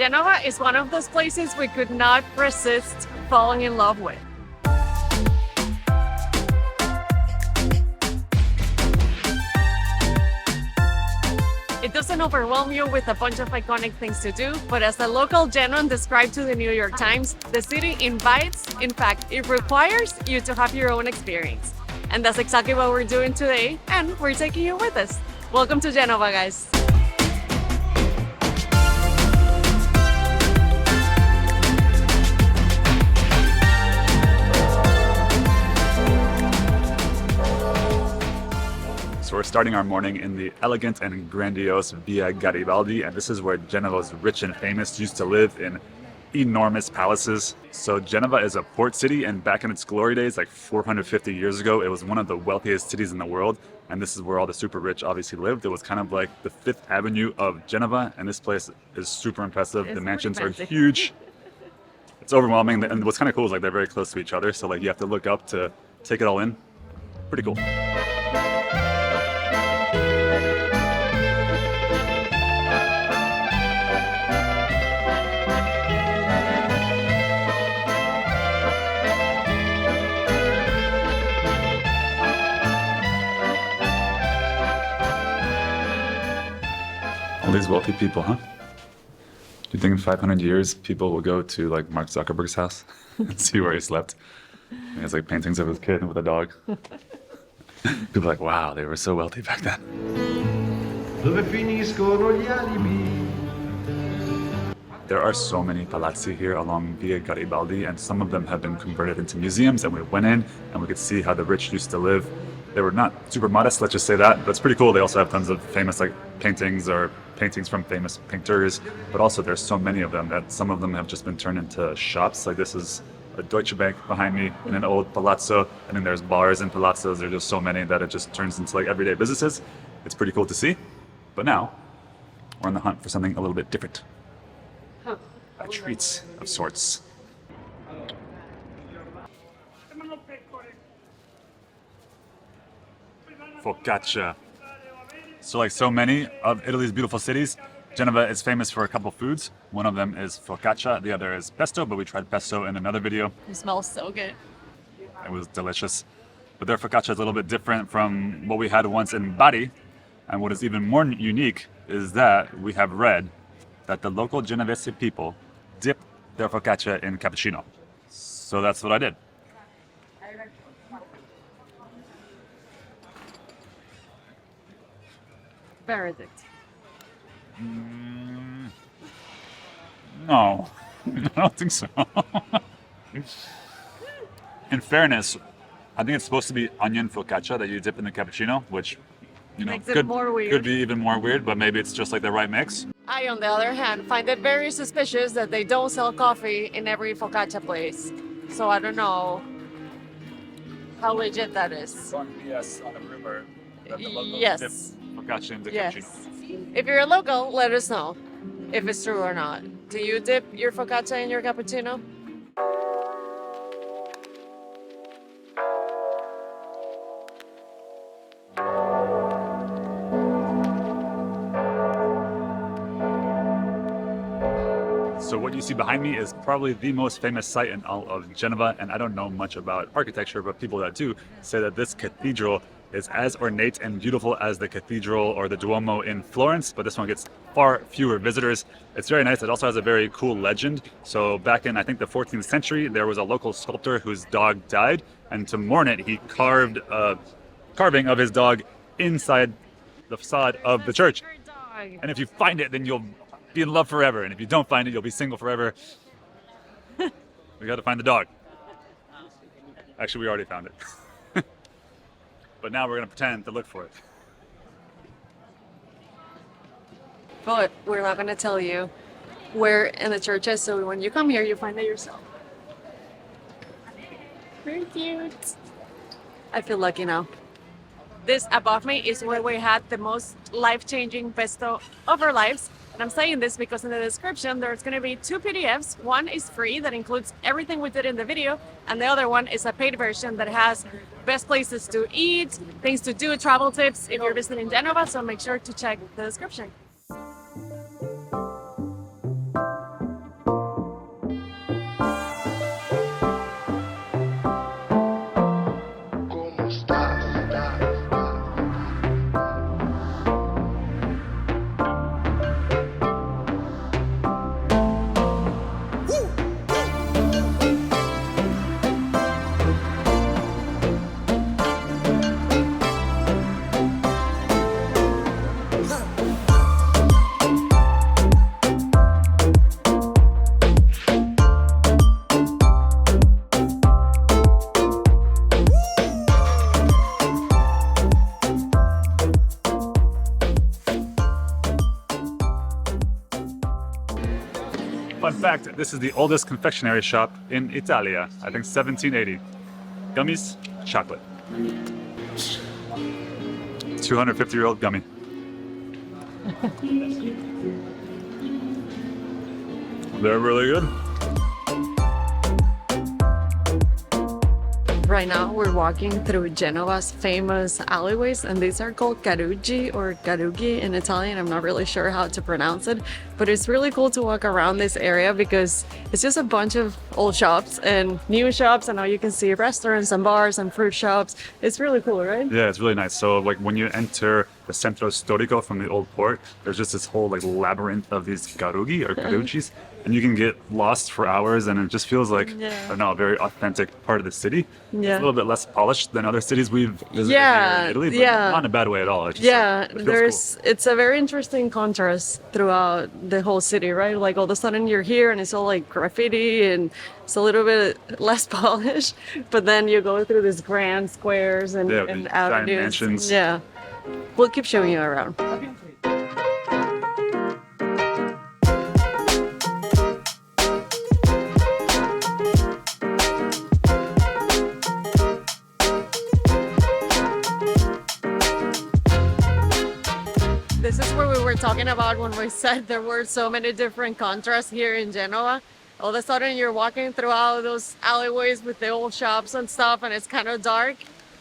Genova is one of those places we could not resist falling in love with. It doesn't overwhelm you with a bunch of iconic things to do, but as a local Genoan described to the New York Times, the city invites, in fact, it requires you to have your own experience. And that's exactly what we're doing today, and we're taking you with us. Welcome to Genova, guys. So we're starting our morning in the elegant and grandiose Via Garibaldi, and this is where Genoa's rich and famous used to live in enormous palaces. So Genova is a port city, and back in its glory days, like 450 years ago, it was one of the wealthiest cities in the world, and this is where all the super rich obviously lived. It was kind of like the Fifth Avenue of Genova, and this place is super impressive. The mansions are huge. It's overwhelming, and what's kind of cool is like they're very close to each other, so like you have to look up to take it all in. Pretty cool. All these wealthy people, huh? Do you think in 500 years people will go to like Mark Zuckerberg's house and see where he slept? And he has like paintings of his kid with a dog. People are like, wow, they were so wealthy back then. Dove finiscono gli alibi? There are so many palazzi here along Via Garibaldi, and some of them have been converted into museums, and we went in and we could see how the rich used to live. They were not super modest, let's just say that. That's pretty cool. They also have tons of famous like paintings or paintings from famous painters, but also there's so many of them that some of them have just been turned into shops. Like this is a Deutsche Bank behind me in an old palazzo, and then there's bars and palazzos. There's just so many that it just turns into like everyday businesses. It's pretty cool to see. But now we're on the hunt for something a little bit different. A treat of sorts. Focaccia. So like so many of Italy's beautiful cities, Genova is famous for a couple foods. One of them is focaccia, the other is pesto, but we tried pesto in another video. It smells so good. It was delicious. But their focaccia is a little bit different from what we had once in Bari. And what is even more unique is that we have read that the local Genovese people dip their focaccia in cappuccino. So that's what I did. Verdict. No, I don't think so. In fairness, I think it's supposed to be onion focaccia that you dip in the cappuccino, which, you know, Makes it more weird. could be even more weird, but maybe it's just like the right mix. I, on the other hand, find it very suspicious that they don't sell coffee in every focaccia place. So I don't know how legit that is. Yes, on a rumor that the locals Yes. dip focaccia in the Yes. cappuccino. If you're a local, let us know if it's true or not. Do you dip your focaccia in your cappuccino? So what you see behind me is probably the most famous site in all of Genova, and I don't know much about architecture, but people that do say that this cathedral is as ornate and beautiful as the cathedral or the Duomo in Florence, but this one gets far fewer visitors. It's very nice. It also has a very cool legend. So back in, I think, the 14th century, there was a local sculptor whose dog died, and to mourn it, he carved a carving of his dog inside the facade of the church. And if you find it, then you'll be in love forever, and if you don't find it, you'll be single forever. We got to find the dog. Actually, we already found it. But now we're going to pretend to look for it. But we're not going to tell you where in the church is, so when you come here, you find it yourself. Very cute. I feel lucky now. This above me is where we had the most life-changing pesto of our lives. And I'm saying this because in the description, there's going to be 2 PDFs. One is free that includes everything we did in the video. And the other one is a paid version that has best places to eat, things to do, travel tips if you're visiting Genova. So make sure to check the description. Fun fact, this is the oldest confectionery shop in Italia. I think 1780. Gummies, chocolate. 250-year-old gummy. They're really good. Right now we're walking through Genoa's famous alleyways, and these are called Carugi or Carugi in Italian. I'm not really sure how to pronounce it, but it's really cool to walk around this area because it's just a bunch of old shops and new shops, and now you can see restaurants and bars and fruit shops. It's really cool, right? Yeah, it's really nice. So like when you enter the Centro Storico from the old port, there's just this whole like labyrinth of these carugi or carugis, and you can get lost for hours, and it just feels like, I don't know, a very authentic part of the city. Yeah. It's a little bit less polished than other cities we've visited Yeah, here in Italy, but yeah. not in a bad way at all. It's just, Yeah, it feels there's cool. it's a very interesting contrast throughout the whole city, right? Like all of a sudden you're here and it's all like graffiti and it's a little bit less polished, but then you go through these grand squares and, Yeah, and these giant avenues. mansions. Yeah, we'll keep showing you around. This is where we were talking about when we said there were so many different contrasts here in Genoa. All of a sudden you're walking throughout those alleyways with the old shops and stuff, and it's kind of dark,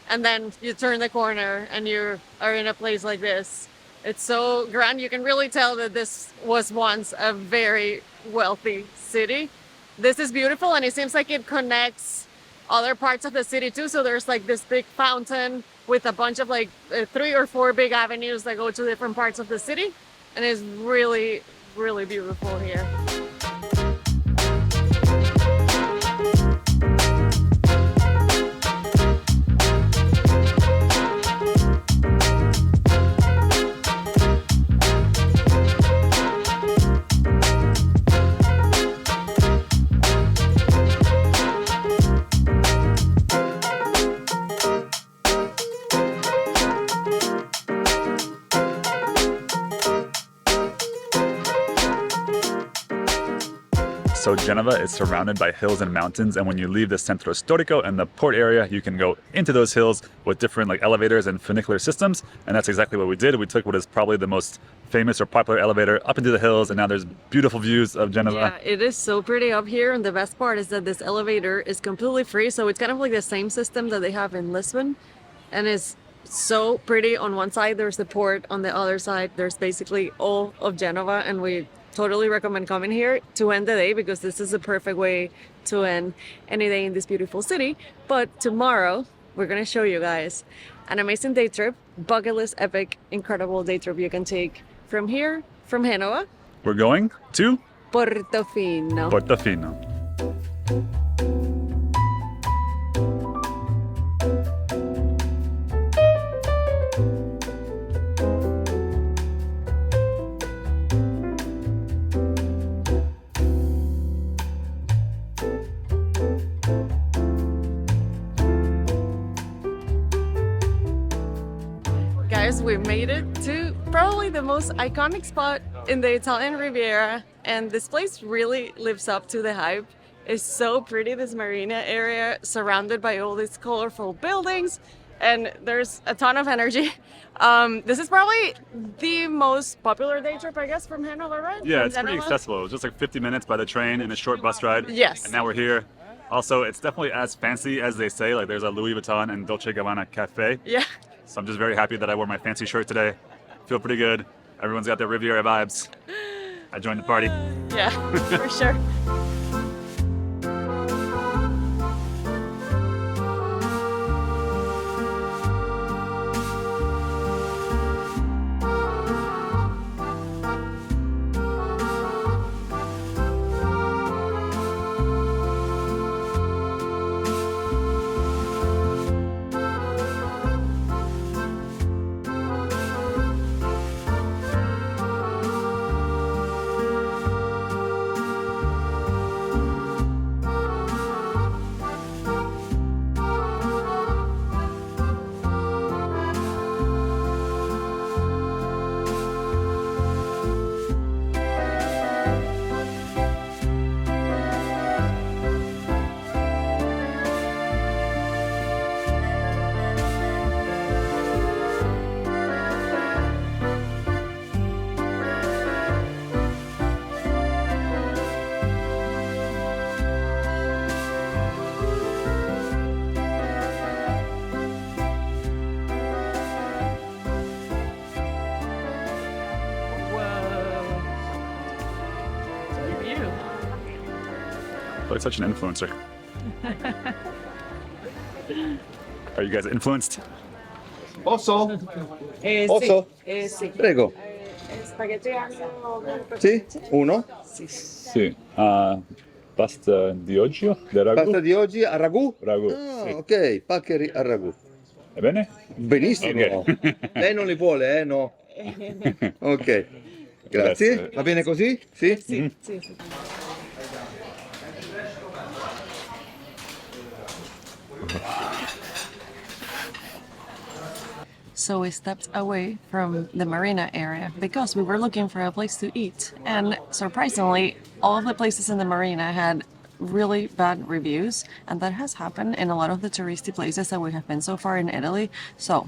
and then you turn the corner and you are in a place like this. It's so grand. You can really tell that this was once a very wealthy city. This is beautiful, and it seems like it connects other parts of the city too. So there's like this big fountain with a bunch of like 3 or 4 big avenues that go to different parts of the city, and it's really, really beautiful here. So Genova is surrounded by hills and mountains, and when you leave the Centro Storico and the port area, you can go into those hills with different like elevators and funicular systems, and that's exactly what we did. We took what is probably the most famous or popular elevator up into the hills, and now there's beautiful views of Genova. Yeah, it is so pretty up here, and the best part is that this elevator is completely free, so it's kind of like the same system that they have in Lisbon, and it's so pretty. On one side there's the port, on the other side there's basically all of Genova, and we totally recommend coming here to end the day because this is the perfect way to end any day in this beautiful city. But tomorrow we're gonna show you guys an amazing day trip, bucket list, epic, incredible day trip you can take from here, from Genoa, We're going to Portofino. Portofino. Guys, we made it to probably the most iconic spot in the Italian Riviera, and this place really lives up to the hype. It's so pretty, this marina area surrounded by all these colorful buildings, and there's a ton of energy. This is probably the most popular day trip, I guess, from Hanover, right? Yeah, From it's pretty Genoa? accessible. It was just like 50 minutes by the train and a short bus ride. Yes. And now we're here. Also, it's definitely as fancy as they say. Like there's a Louis Vuitton and Dolce & Gabbana cafe. Yeah. So I'm just very happy that I wore my fancy shirt today. Feel pretty good. Everyone's got their Riviera vibes. I joined the party. Yeah, for sure. you. Like such an influencer. Are you guys influenced? Posso? Sì. Posso? Sì. Prego. Spaghetti aglio. Sì? Uno? Sì. Pasta di oggi? Del ragù? Pasta di oggi a ragù? Ragù, Ah, sì. ok, paccheri a ragù. Va bene? Benissimo. Ok. Lei non li vuole, no? Ok. Grazie. Grazie. Va bene così? Sì? Sì, sì, sì. So we stepped away from the marina area because we were looking for a place to eat. And surprisingly, all of the places in the marina had really bad reviews. And that has happened in a lot of the touristy places that we have been so far in Italy. So,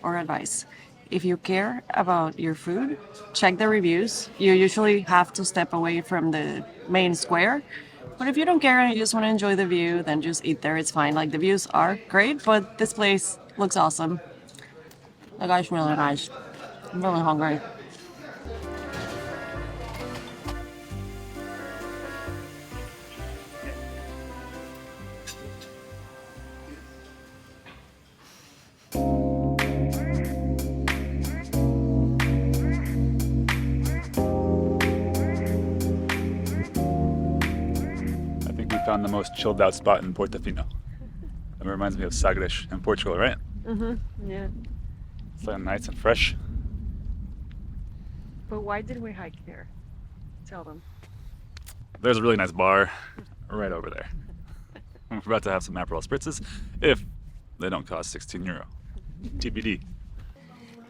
our advice. If you care about your food, check the reviews. You usually have to step away from the main square. But if you don't care and you just want to enjoy the view, then just eat there. It's fine. Like the views are great, but this place looks awesome. The guy's really nice. I'm really hungry. I think we found the most chilled out spot in Portofino. It reminds me of Sagres in Portugal, right? Yeah. It's like nice and fresh. But why did we hike here? Tell them. There's a really nice bar right over there. We're about to have some Aperol spritzes if they don't cost 16 euro. TBD.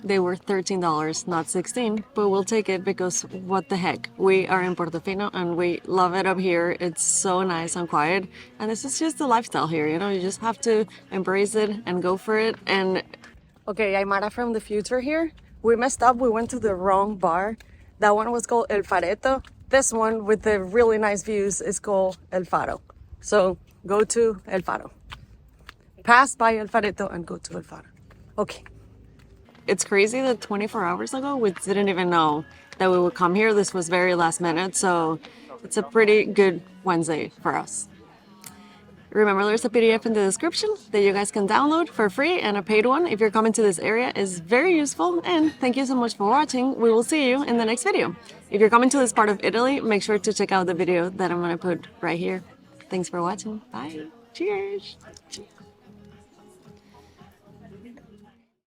They were $13, not 16, but we'll take it because what the heck? We are in Portofino and we love it up here. It's so nice and quiet. And this is just the lifestyle here, you know? You just have to embrace it and go for it. And okay, Aymara from the future here. We messed up. We went to the wrong bar. That one was called El Fareto. This one with the really nice views is called El Faro. So go to El Faro. Pass by El Fareto and go to El Faro. Okay. It's crazy that 24 hours ago, we didn't even know that we would come here. This was very last minute, so it's a pretty good Wednesday for us. Remember, there's a PDF in the description that you guys can download for free, and a paid one if you're coming to this area is very useful. And thank you so much for watching. We will see you in the next video. If you're coming to this part of Italy, make sure to check out the video that I'm going to put right here. Thanks for watching. Bye. Cheers.